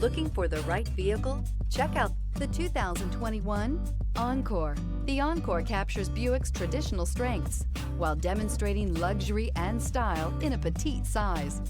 Looking for the right vehicle? Check out the 2021 Encore. The Encore captures Buick's traditional strengths while demonstrating luxury and style in a petite size.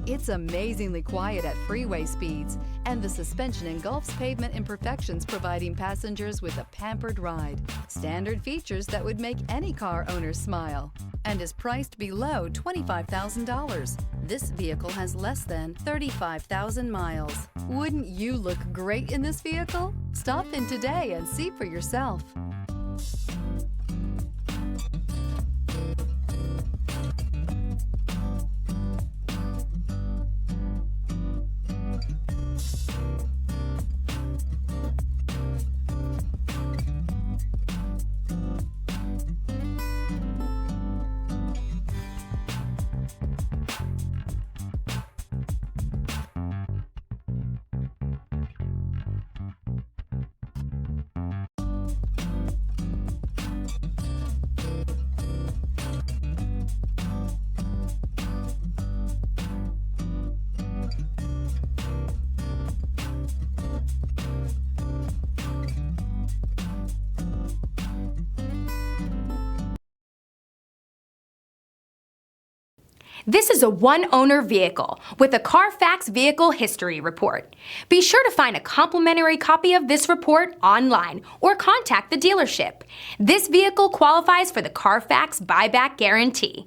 It's amazingly quiet at freeway speeds, and the suspension engulfs pavement imperfections, providing passengers with a pampered ride. Standard features that would make any car owner smile, and is priced below $25,000. This vehicle has less than 35,000 miles. Wouldn't you look great in this vehicle? Stop in today and see for yourself. This is a one-owner vehicle with a Carfax Vehicle History Report. Be sure to find a complimentary copy of this report online or contact the dealership. This vehicle qualifies for the Carfax Buyback Guarantee.